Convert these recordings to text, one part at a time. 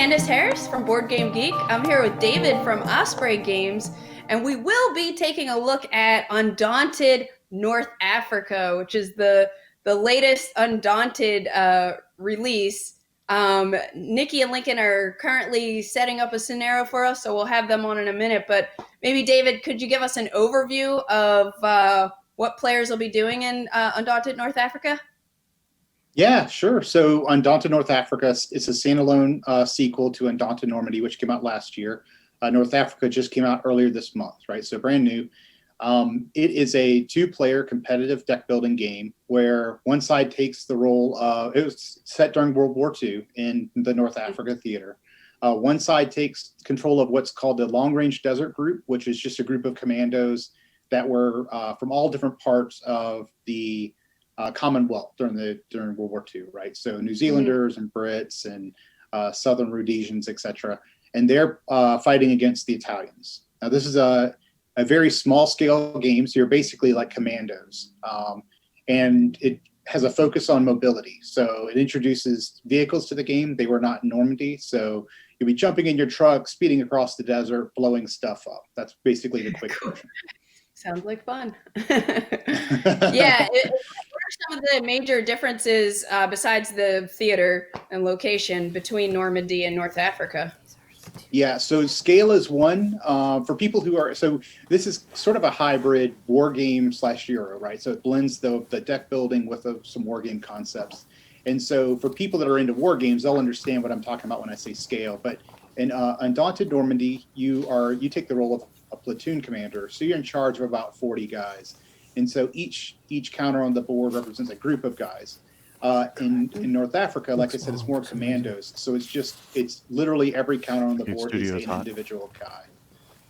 Candace Harris from BoardGameGeek. I'm here with David from Osprey Games, and we will be taking a look at Undaunted North Africa, which is the latest Undaunted release. Nikki and Lincoln are currently setting up a scenario for us, so we'll have them on in a minute. But maybe, David, could you give us an overview of what players will be doing in Undaunted North Africa? Yeah, sure. So Undaunted North Africa is a standalone sequel to Undaunted Normandy, which came out last year. North Africa just came out earlier this month, right? So brand new. It is a two-player competitive deck-building game where one side takes the role of, it was set during World War II in the North Africa theater. One side takes control of what's called the Long Range Desert Group, which is just a group of commandos that were from all different parts of the Commonwealth during World War II, right? So New Zealanders and Brits and Southern Rhodesians, etc. And they're fighting against the Italians. Now, this is a very small scale game, so you're basically like commandos. And it has a focus on mobility. So it introduces vehicles to the game. They were not in Normandy, so you'll be jumping in your truck, speeding across the desert, blowing stuff up. That's basically the quick version. Sounds like fun. Yeah. What are some of the major differences besides the theater and location between Normandy and North Africa? Yeah, so scale is one for people who are, so this is sort of a hybrid war game / Euro, right? So it blends the deck building with some war game concepts. And so for people that are into war games, they'll understand what I'm talking about when I say scale. But in Undaunted Normandy, you take the role of a platoon commander. So you're in charge of about 40 guys. And so each counter on the board represents a group of guys. In North Africa, like I said, it's more commandos. So it's literally every counter on the board is an individual guy.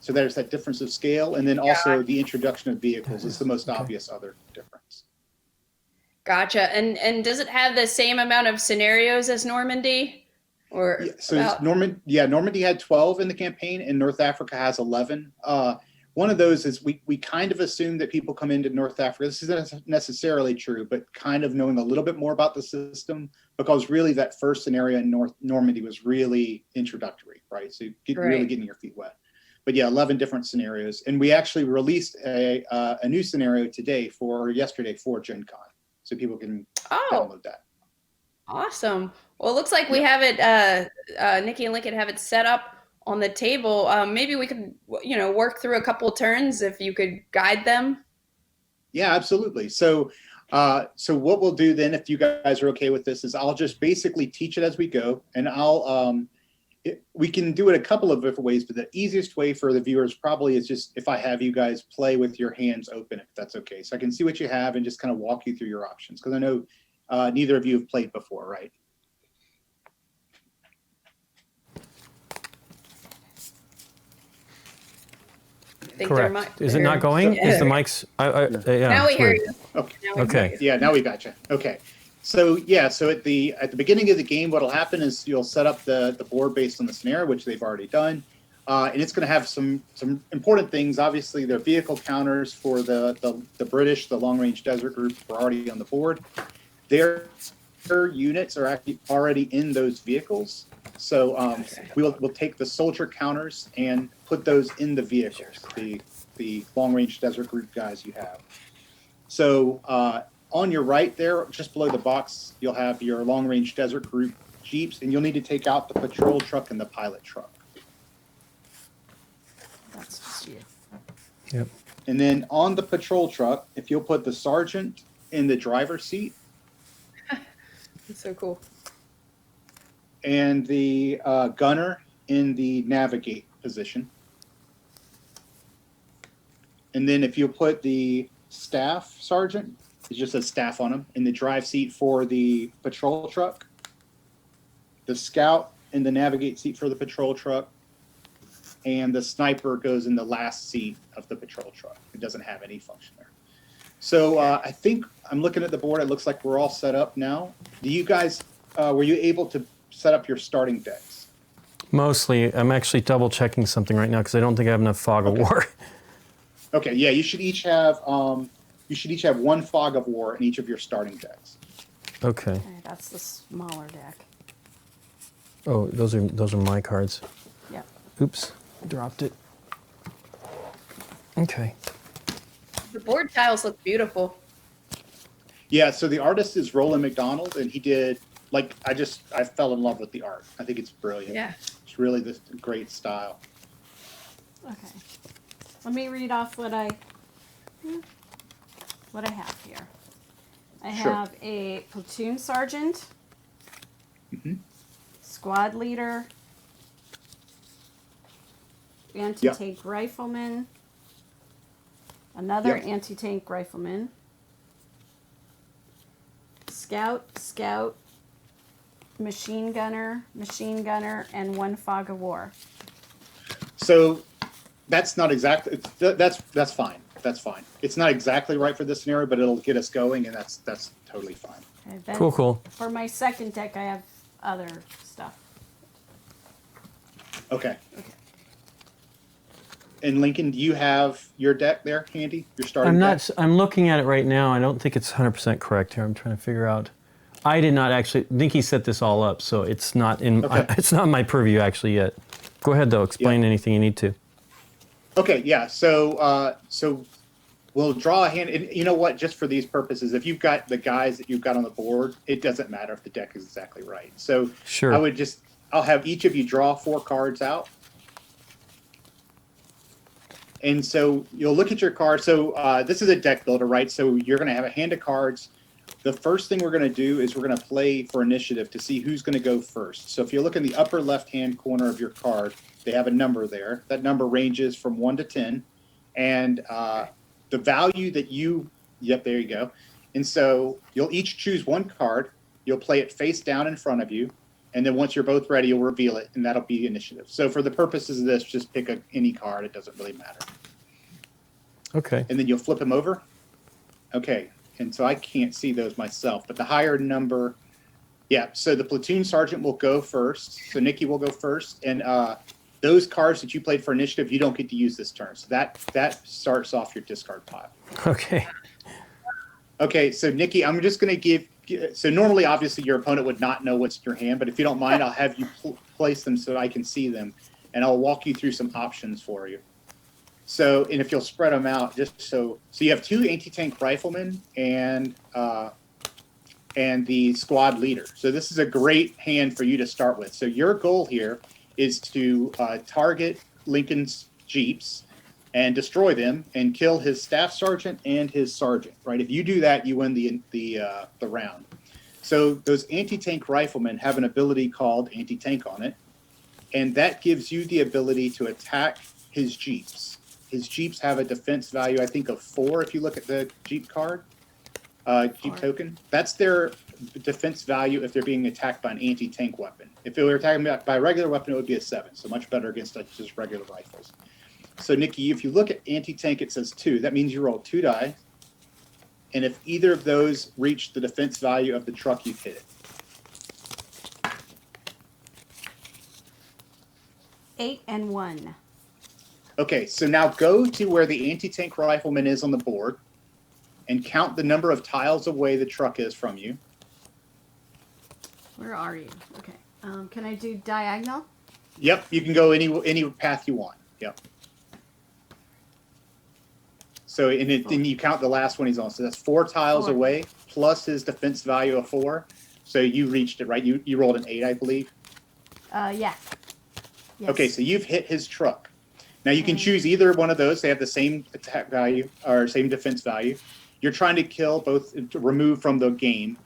So there's that difference of scale. And then also the introduction of vehicles is the most obvious other difference. Gotcha. And does it have the same amount of scenarios as Normandy? Or yeah, so Normandy had 12 in the campaign, and North Africa has 11. One of those is we kind of assume that people come into North Africa. This isn't necessarily true, but kind of knowing a little bit more about the system, because really that first scenario in Normandy was really introductory, right? So really getting your feet wet. But yeah, 11 different scenarios. And we actually released a new scenario yesterday for Gen Con. So people can download that. Awesome. Well, it looks like we have it, Nikki and Lincoln have it set up on the table. Maybe we could, work through a couple of turns if you could guide them. Yeah, absolutely. So what we'll do then, if you guys are okay with this, is I'll just basically teach it as we go, and we can do it a couple of different ways, but the easiest way for the viewers probably is just if I have you guys play with your hands open, if that's okay. So I can see what you have and just kind of walk you through your options, because I know neither of you have played before, right? Correct. Is it not going? Is the mics? Yeah. Now we hear you. Okay. Yeah, now we got you. Okay. So at the beginning of the game, what'll happen is you'll set up the board based on the scenario, which they've already done, and it's going to have some important things. Obviously, their vehicle counters for the British, the Long Range Desert Group, are already on the board. Their units are actually already in those vehicles. So we'll take the soldier counters and put those in the vehicles, the Long Range Desert Group guys you have. So on your right there, just below the box, you'll have your Long Range Desert Group Jeeps, and you'll need to take out the patrol truck and the pilot truck. That's you. Yep. And then on the patrol truck, if you'll put the sergeant in the driver's seat. That's so cool. And the gunner in the navigate position. And then if you put the staff sergeant, it just says staff on him, in the drive seat for the patrol truck, the scout in the navigate seat for the patrol truck, and the sniper goes in the last seat of the patrol truck. It doesn't have any function there. So I think I'm looking at the board. It looks like we're all set up now. Do you guys, were you able to set up your starting decks? Mostly. I'm actually double checking something right now because I don't think I have enough Fog of War. Okay, yeah, you should each have one Fog of War in each of your starting decks. Okay. That's the smaller deck. Oh, those are my cards. Yep. Oops, dropped it. Okay. The board tiles look beautiful. Yeah, so the artist is Roland McDonald, and he did, like, I fell in love with the art. I think it's brilliant. Yeah. It's really this great style. Okay. Let me read off what I have here. I Sure. have a platoon sergeant, squad leader, anti-tank rifleman, another Yep. anti-tank rifleman, scout, machine gunner, and one fog of war. So that's not exactly, that's fine. That's fine. It's not exactly right for this scenario, but it'll get us going, and that's totally fine. Okay, then Cool. For my second deck, I have other stuff. Okay. And Lincoln, do you have your deck there handy? Your starting deck? I'm looking at it right now. I don't think it's 100% correct here. I'm trying to figure out. I did not actually. Nikki set this all up, so it's not in. Okay. It's not my purview actually yet. Go ahead though. Explain anything you need to. Okay, yeah. So we'll draw a hand. And you know what? Just for these purposes, if you've got the guys that you've got on the board, it doesn't matter if the deck is exactly right. So Sure. I'll have each of you draw 4 cards out. And so you'll look at your cards. So this is a deck builder, right? So you're going to have a hand of cards. The first thing we're going to do is we're going to play for initiative to see who's going to go first. So if you look in the upper left-hand corner of your card, they have a number there. That number ranges from 1 to 10. And the value that yep, there you go. And so you'll each choose one card. You'll play it face down in front of you. And then once you're both ready, you'll reveal it, and that'll be initiative. So for the purposes of this, just pick any card. It doesn't really matter. Okay. And then you'll flip them over. Okay. And so I can't see those myself, but the higher number, yeah. So the platoon sergeant will go first. So Nikki will go first. And those cards that you played for initiative, you don't get to use this turn. So that starts off your discard pile. Okay. Okay. So Nikki, I'm just going to so normally, obviously, your opponent would not know what's in your hand, but if you don't mind, I'll have you place them so I can see them, and I'll walk you through some options for you. So, and if you'll spread them out, just so you have 2 anti-tank riflemen and the squad leader. So this is a great hand for you to start with. So your goal here is to target Lincoln's Jeeps and destroy them and kill his staff sergeant and his sergeant, right? If you do that, you win the round. So those anti-tank riflemen have an ability called anti-tank on it, and that gives you the ability to attack his Jeeps. His Jeeps have a defense value, I think, of 4 if you look at the Jeep card, Jeep token. That's their defense value if they're being attacked by an anti-tank weapon. If they were attacking by a regular weapon, it would be a 7, so much better against just regular rifles. So, Nikki, if you look at anti-tank, it says 2. That means you roll 2 die. And if either of those reach the defense value of the truck, you hit it. 8 and 1. Okay, so now go to where the anti-tank rifleman is on the board and count the number of tiles away the truck is from you. Where are you? Okay. Can I do diagonal? Yep, you can go any path you want. Yep. So then you count the last one he's on. So that's 4 tiles 4. away plus his defense value of 4. So you reached it, right? You rolled an 8, I believe. Yeah. Yes. Okay, so you've hit his truck. Now you can choose either one of those. They have the same attack value or same defense value. You're trying to kill both, to remove from the game,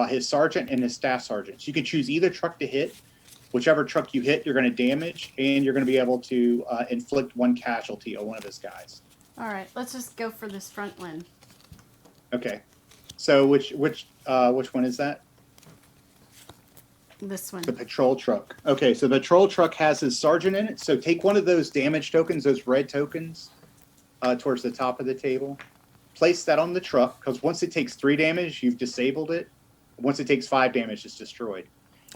his sergeant and his staff sergeant. So you can choose either truck to hit. Whichever truck you hit, you're going to damage, and you're going to be able to inflict 1 casualty on one of his guys. All right, let's just go for this front one. Okay. So which one is that? This one. The patrol truck. Okay, so the patrol truck has his sergeant in it. So take one of those damage tokens, those red tokens, towards the top of the table. Place that on the truck, because once it takes 3 damage, you've disabled it. Once it takes 5 damage, it's destroyed.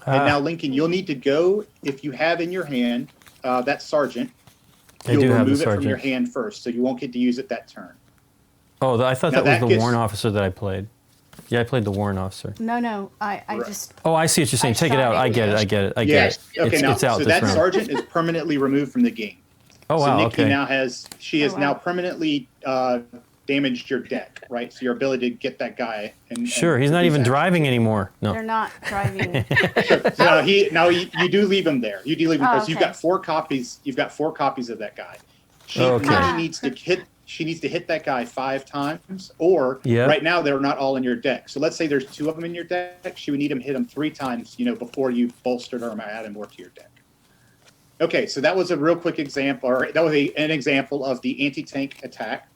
And now, Lincoln, you'll need to go, if you have in your hand that sergeant, you'll remove it from your hand first, so you won't get to use it that turn. Oh, I thought Now that was that the gets- warrant officer that I played. Yeah, I played the warrant officer. No, I Right. just. Oh, I see what you're saying. Take it shot out. it. I get it. I get it. I get Yes. it. Okay. It's out so this that round. sergeant is permanently removed from the game. Oh, So wow. Nikki Okay. now has wow. now permanently damaged your deck, right? So your ability to get that guy. And Sure. He's not produce even action. driving anymore. They're No. not driving. Sure. So you do leave him there. You do leave him Oh, because you've okay. got 4 copies. You've got 4 copies of that guy. Okay. Nikki needs to hit. She needs to hit that guy 5 times, or Yep. right now they're not all in your deck. So let's say there's 2 of them in your deck. She would need him hit him 3 times, before you bolstered her or add more to your deck. Okay, so that was a real quick example, or that was an example of the anti-tank attack.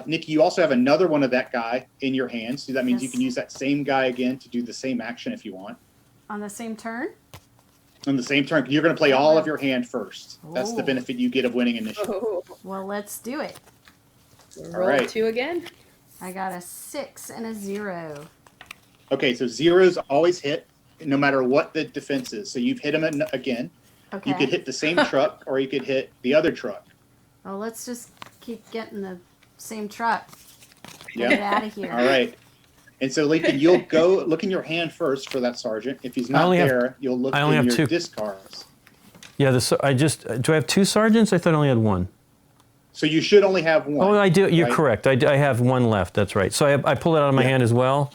Nikki, you also have another one of that guy in your hand, so that means you Yes. can use that same guy again to do the same action if you want. On the same turn? On the same turn, you're going to play all of your hand first. That's the Oh. benefit you get of winning initiative. Oh, Well, let's do it. roll right. 2 again. I got a 6 and a 0. Okay, so zeros always hit, no matter what the defense is. So you've hit him again. Okay. You could hit the same truck, or you could hit the other truck. Well, let's just keep getting the same truck. Yeah. Get out of here. All right. And so, Lincoln, you'll go look in your hand first for that sergeant. If he's not only have- there, you'll look I only in have your 2. discards. Yeah. Do I have 2 sergeants? I thought I only had 1. So you should only have 1. Oh, I do. You're right? correct. I have 1 left. That's right. So I pull it out of my Yeah. hand as well.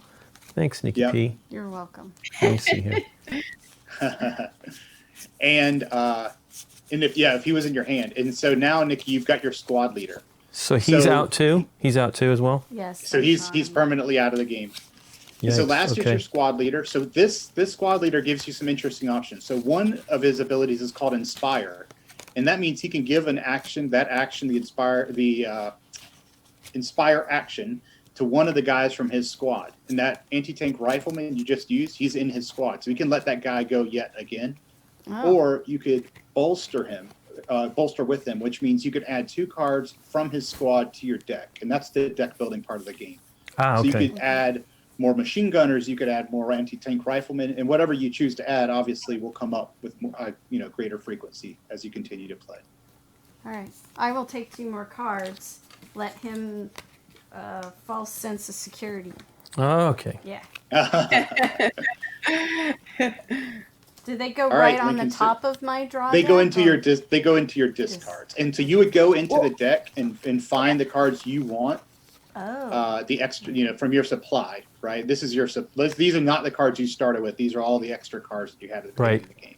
Thanks, Nikki Yep. P. You're welcome. Let me see here. And if he was in your hand, and so now, Nikki, you've got your squad leader. So he's So- out too. He's out too as well. Yes. So he's permanently out of the game. And so Yikes. last is Okay. your squad leader. So this squad leader gives you some interesting options. So one of his abilities is called Inspire, and that means he can give the Inspire action to one of the guys from his squad. And that anti-tank rifleman you just used, he's in his squad, so he can let that guy go yet again. Oh. Or you could bolster with him, which means you could add 2 cards from his squad to your deck, and that's the deck building part of the game. Ah, So you okay. could add more machine gunners, you could add more anti-tank riflemen, and whatever you choose to add, obviously, will come up with more, greater frequency as you continue to play. All right. I will take 2 more cards. Let him false sense of security. Oh, okay. Yeah. They Did they go All right right, on the Lincoln, so top of my draw? go deck, into or- your discards, and so you would go into the deck and find the cards you want. Oh. The extra, from your supply, right? These are not the cards you started with. These are all the extra cards that you had at the beginning Right. of the game.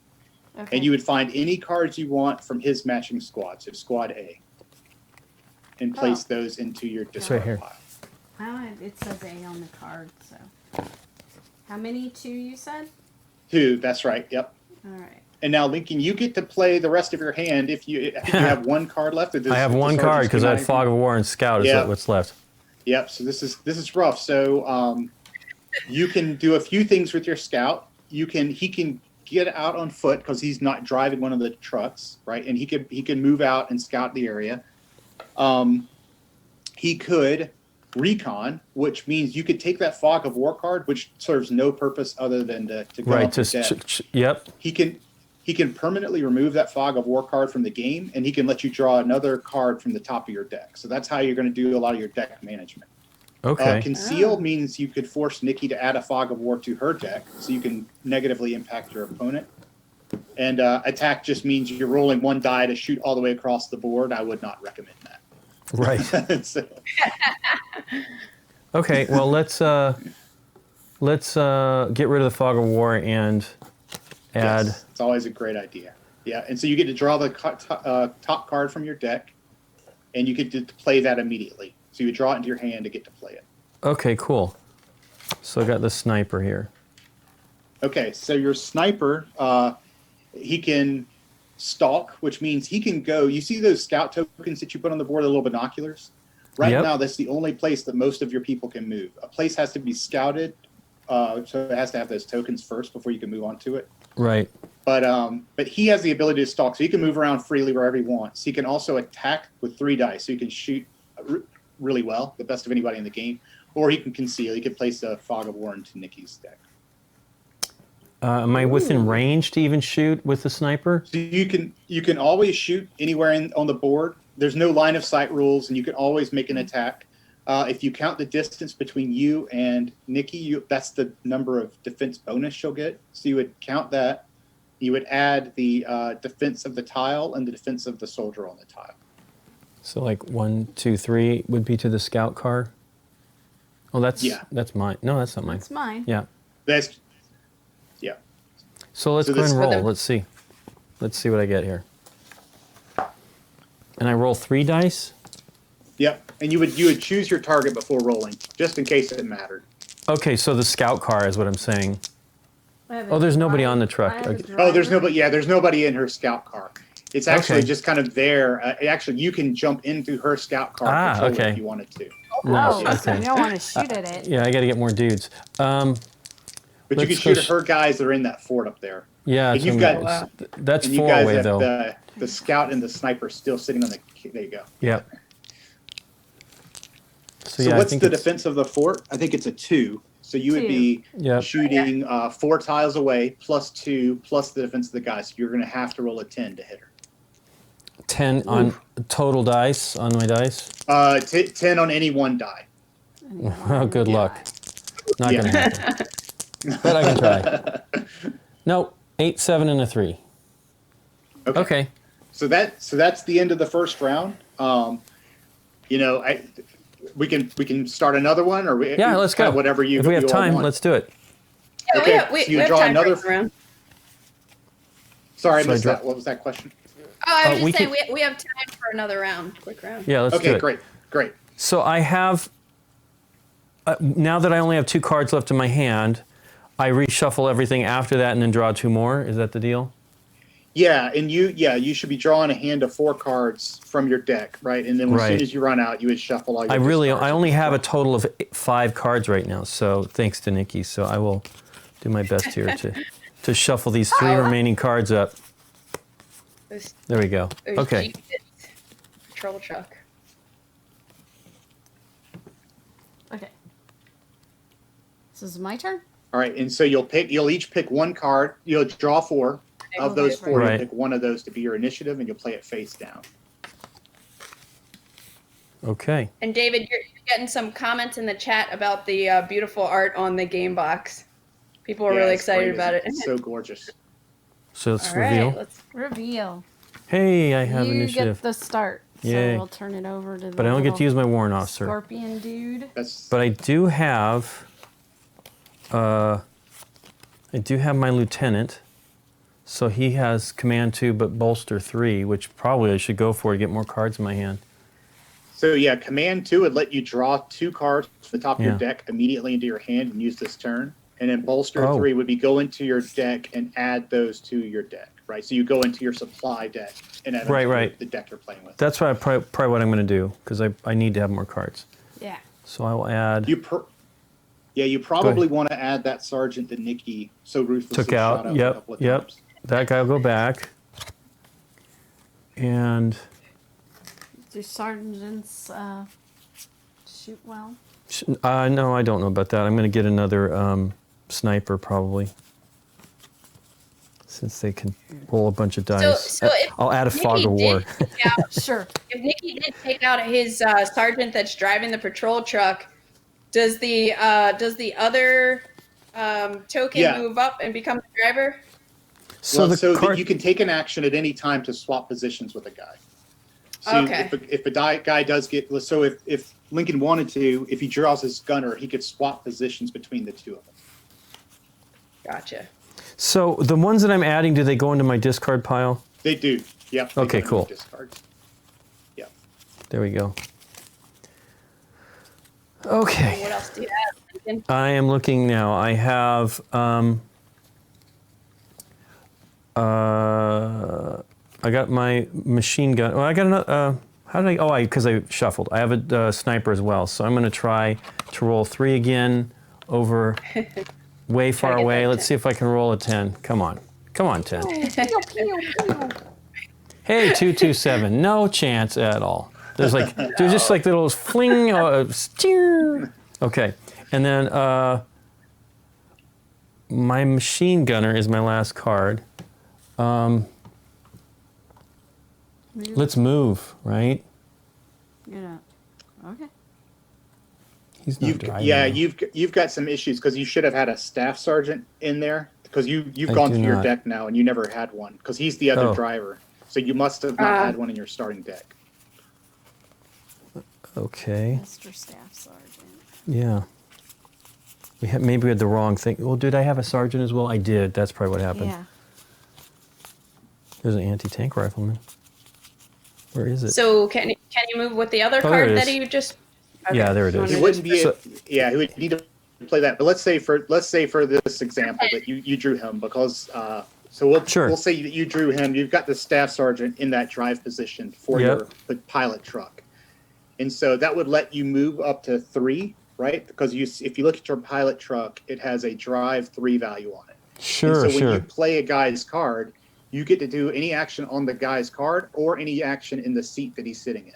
Okay. And you would find any cards you want from his matching squad, so squad A, and place those into your discard right here. pile. Oh, it says A on the card. So. How many? 2 you said? 2, that's right. Yep. All right. And now, Lincoln, you get to play the rest of your hand if you have 1 card left. I have 1 card because I had Fog of War and Scout is Yeah. what's left. Yep. So this is rough. So you can do a few things with your scout. He can get out on foot because he's not driving one of the trucks, right? And he can move out and scout the area. He could recon, which means you could take that Fog of War card, which serves no purpose other than to go Right. up the deck. Yep. He can permanently remove that Fog of War card from the game, and he can let you draw another card from the top of your deck. So that's how you're going to do a lot of your deck management. Okay. Conceal means you could force Nikki to add a Fog of War to her deck, so you can negatively impact your opponent. And attack just means you're rolling 1 die to shoot all the way across the board. I would not recommend that. Right. So, Okay. Well, let's get rid of the Fog of War and add. yes, it's always a great idea. Yeah, and so you get to draw the top card from your deck, and you get to play that immediately. So you draw it into your hand to get to play it. Okay. Cool. So I got the sniper here. Okay, so your sniper, he can stalk, which means he can go. You see those scout tokens that you put on the board, the little binoculars? Right Yep. now, that's the only place that most of your people can move. A place has to be scouted, so it has to have those tokens first before you can move on to it. Right. But he has the ability to stalk, so he can move around freely wherever he wants. He can also attack with 3 dice, so he can shoot really well, the best of anybody in the game, or he can conceal. He can place a Fog of War into Nikki's deck. Am I within range to even shoot with the sniper? So you can always shoot anywhere on the board. There's no line of sight rules, and you can always make an attack. if you count the distance between you and Nikki, that's the number of defense bonus you'll get. So you would count that. You would add the defense of the tile and the defense of the soldier on the tile. So like 1, 2, 3 would be to the scout car. Oh, that's mine. No, that's not mine. That's mine. Yeah. Yeah. So let's go ahead and roll. Let's see. Let's see what I get here. And I roll 3 dice. Yep. And you would choose your target before rolling, just in case it mattered. Okay, so the scout car is what I'm saying. Oh, there's nobody on the truck. Okay. Oh, there's nobody. Yeah, there's nobody in her scout car. It's actually just kind of there. Actually, you can jump into her scout car if you wanted to. No, okay. You don't want to shoot at it. Yeah, I got to get more dudes. But you can shoot at her guys that are in that fort up there. Yeah, and you've got that's 4 away though. The scout and the sniper still sitting on the. There you go. Yep. So what's the defense of the fort? I think it's a 2. So you would be shooting 4 tiles away plus 2 plus the defense of the guy. So you're going to have to roll a 10 to hit her. 10 on total dice on my dice? 10 on any one die. Oh, good luck. Not going to happen. But I can try. No, 8, 7, and a 3. Okay. So that's the end of the first round. We can start another one, or let's go. Whatever you. If we have time, want. let's do it. Yeah, okay, so you draw another round. Sorry, I missed that. What was that question? Oh, I was just saying we have time for another round. Quick round. Yeah, let's do it. Okay, great. So I have now that I only have 2 cards left in my hand, I reshuffle everything after that and then draw 2 more. Is that the deal? Yeah, and you should be drawing a hand of 4 cards from your deck, right? And then as soon as you run out, you would shuffle all your I only have a total of 5 cards right now, so thanks to Nikki. So I will do my best here to shuffle these 3 remaining cards up. There we go. Okay. Patrol truck. Okay. This is my turn? All right, and so you'll each pick 1 card. You'll draw 4. Of those 4, you'll pick one of those to be your initiative, and you'll play it face down. Okay. And David, you're getting some comments in the chat about the beautiful art on the game box. People are really excited about it. It's so gorgeous. So let's reveal. Let's reveal. Hey, I have initiative. You get the start. Yay. So we'll turn it over to the But I don't get to use my warrant officer. Scorpion dude. But I do have my lieutenant. So he has command 2 but bolster 3, which probably I should go for to get more cards in my hand. So yeah, command 2 would let you draw 2 cards from the top of your deck immediately into your hand and use this turn. And then bolster 3 would be go into your deck and add those to your deck, right? So you go into your supply deck and add them to the deck you're playing with. That's probably what I'm going to do, because I need to have more cards. Yeah. So I will add... You probably want to add that sergeant that Nikki so ruthlessly shot out a couple of times. That guy will go back. And... Do sergeants shoot well? No, I don't know about that. I'm going to get another sniper probably, since they can roll a bunch of dice. So I'll add a fog of war. Sure. If Nikki did take out his sergeant that's driving the patrol truck, does the other token move up and become the driver? So you can take an action at any time to swap positions with a guy. So if a guy does get, so if Lincoln wanted to, if he draws his gunner, he could swap positions between the 2 of them. Gotcha. So the ones that I'm adding, do they go into my discard pile? They do. Yep. Okay, cool. Discards. Yep. There we go. Okay. What else do you have, Lincoln? I am looking now. I have I got my machine gun. Well, I got another. How did I? Because I shuffled. I have a sniper as well. So I'm going to try to roll 3 again over way far away. Let's see if I can roll a 10. Come on, 10. Hey, 2, 2, 7. No chance at all. There's just like little fling. Okay, and then my machine gunner is my last card. Let's move, right? Yeah. Okay. He's not driving. Yeah, though. you've got some issues because you should have had a staff sergeant in there because you've I gone do through your not. deck now and you never had one because he's the other Oh. driver. So you must have not had one in your starting deck. Okay. Mr. Staff Sergeant. Yeah. Maybe we had the wrong thing. Well, did I have a sergeant as well? I did. That's probably what happened. Yeah. There's an anti-tank rifleman. Where is it? So can you move with the other Oh, there card it that is. you just? Yeah, there it so is. He under wouldn't this- be. He would need to play that. But let's say for this example that you drew him because so we'll say that you drew him. You've got the staff sergeant in that drive position for the pilot truck, and so that would let you move up to 3, right? Because if you look at your pilot truck, it has a drive 3 value on it. Sure, and so when sure. you play a guy's card, you get to do any action on the guy's card or any action in the seat that he's sitting in.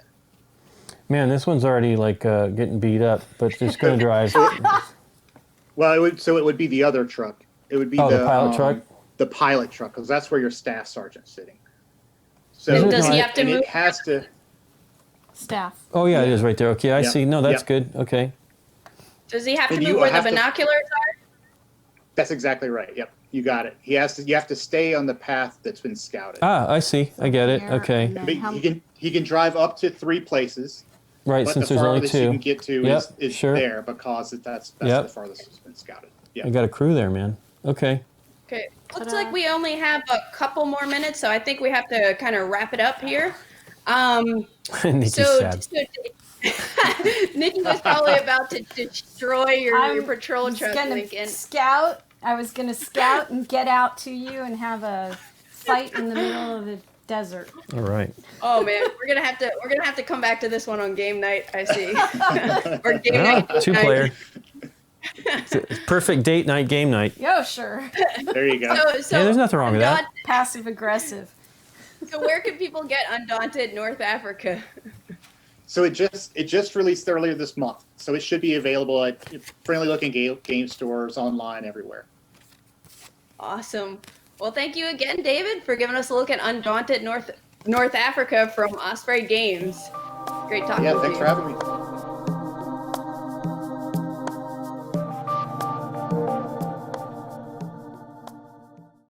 Man, this one's already like getting beat up, but it's going to drive. Well, it would be the other truck. It would be the pilot truck? The pilot truck, because that's where your staff sergeant's sitting. So And does he have to and move? it has to. Staff. Oh, yeah, it is right there. Okay, I Yep. see. No, that's Yep. good. Okay. Does he have to And move you where the have to- binoculars are? That's exactly right. Yep, you got it. You have to stay on the path that's been scouted. Ah, I see. I get it. There, Okay. and then But how- he can drive up to 3 places, Right, but since the there's only farthest you 2. can get to Yep, is sure. there because that's Yep. the farthest that's been scouted. I Yeah. got a crew there, man. Okay. Okay. Looks Ta-da. like we only have a couple more minutes, so I think we have to kind of wrap it up here. Nikki's So, sad. Nikki was probably about to destroy your patrol was truck, gonna Lincoln. scout. I was gonna scout and get out to you and have a fight in the middle of the desert. All right. Oh man, we're gonna have to come back to this one on game night. I see. Or game Ah, night. 2-player. Perfect date night, game night. Yo, sure. There you go. So, Yeah, there's nothing wrong with that. Passive aggressive. So where can people get Undaunted North Africa? So it just released earlier this month. So it should be available at friendly looking game stores, online, everywhere. Awesome. Well, thank you again, David, for giving us a look at Undaunted North Africa from Osprey Games. Great talking Yeah, with thanks you. for having me.